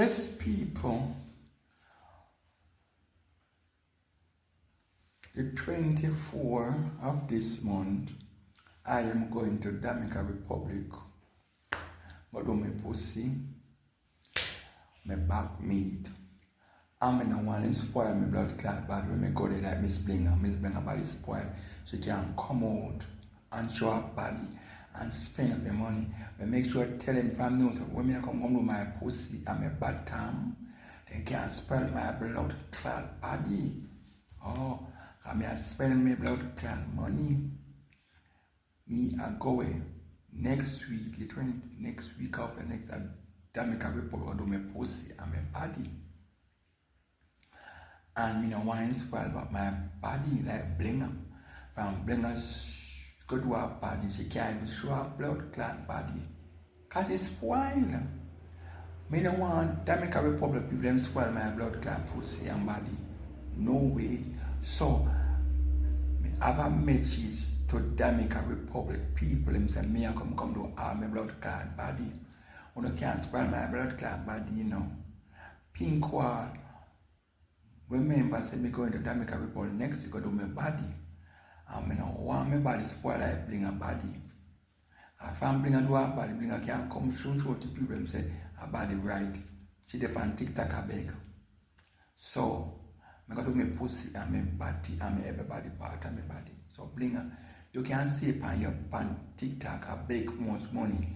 Yes, people, the 24th of this month, I am going to Dominican Republic. But do my pussy, my back meat. I'm in a one to spoil my blood clot body when I go there like Miss Blinger body spoil. She can come out and show her body and spend up the money. But make sure tell them family so when I come to my pussy and my bad time, they can't spoil my blood clot body. Oh, I am spending my blood clot money. Me are going next week, next week of the next Dominican Republic do my pussy and my body. And me no want to spoil about my body like Blinger. From Blinger go to her body, she can't even show her blood clot body. Cause it's spoiled. Me no want Dominican Republic people them spoil my blood clot pussy and body. No way. So me have a message to Dominican Republic people. Them say me I come do all my blood clot body. You can't spoil my blood clot body, you know. Pink wall. Remember, say me going to Dominican Republic next week to do my body. And I don't want my body spoil like Blinger body. If I'm Blinger do her body, Blinger can't come show to people and say her body right. She dep on TikTok I beg. So, I got to do my pussy and my body and my everybody part of my body. So Blinger, you can't see upon your pan TikTok I beg much money.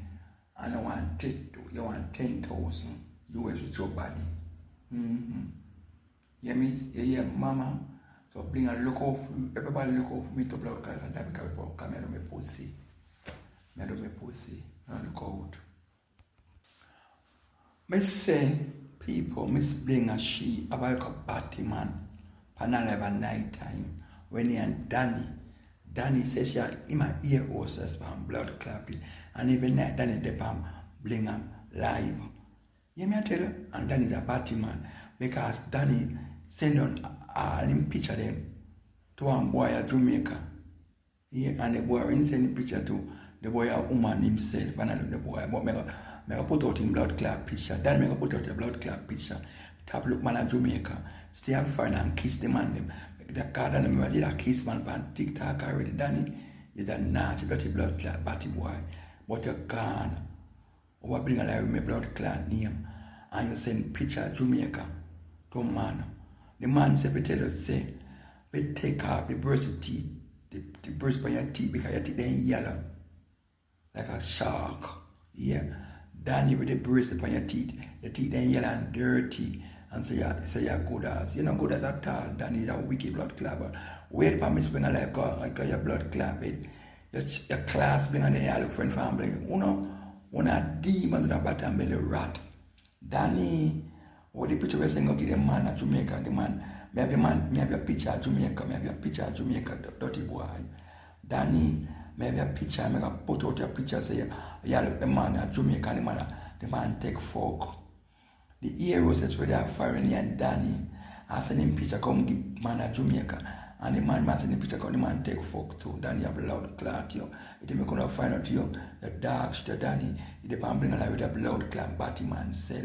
And I want you want 10,000 US with your body. Yeah, miss, yeah, mama. So bring a look off, everybody look off me to blood clot and that because come here to my pussy. Me do my pussy. Now look out. Me say people, miss bring a she about a party man. Panel night time. When he and Danny says she had in my ear horses from blood clapping. And even that Danny the palm bring him live. Yeah, me I tell you, and Danny's a party man. Because Danny send on him picture them to one boy at Jamaica. Yeah, and the boy send picture to the boy a woman himself and I look the boy. But me put out him blood clot picture. Then me put out the blood clot picture. Tap look man at Jamaica. Stay and find and kiss the man them. The card and them did a kiss man pan TikTok already. Danny is a nasty dirty blood clot batty boy. But you're gone. Or bring a life with my blood clot name. And you send picture of Jamaica to man. The man said, tell us, say, we take off the brush teeth, the brush by your teeth because your teeth are yellow. Like a shark. Yeah. Danny with the brush by your teeth, the teeth are yellow and dirty. And so you're good as. You're not good as at all. Danny is a wicked blood clot. But wait for me spend a life because your blood clot. Your class being on the look for a family. One of demons in the bottom belly rat. Danny, what the picture we're saying, okay, the man at Jamaica, the man, me have a picture at Jamaica, me have a picture at Jamaica, dirty boy. Danny, me have a picture, me have put out your picture, say, yeah, look, the man at Jamaica, the man take folk. The heroes is where they are firing and Danny, I send him picture, come give man at Jamaica. And the man send him picture, come the man take folk too. Danny have blood clot, you. If you gonna find out you, the dark, the Danny, if they bring alive with a blood clot, batty man self.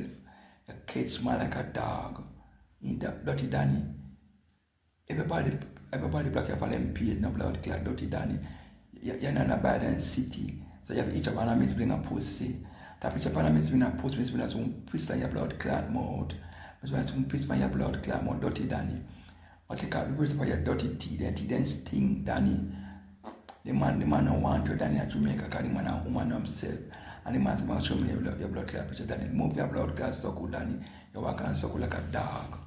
You catch man like a dog. In that dirty Danny. Everybody black you for them paid no blood clot, dirty Danny. You're not a bad in city. So you have each of them miss bring a pussy. That picture of miss bring a pussy, miss bring some piss on your blood clot mouth. Miss bring some piss on your blood clot mouth, dirty Danny. But take out the brush for your dirty teeth, the teeth then sting, Danny. The man don't want you, Danny, at Jamaica, because the man a woman himself. And the man show me your blood clot picture, Danny. Move your blood clot circle, Danny. You walk and circle like a dog.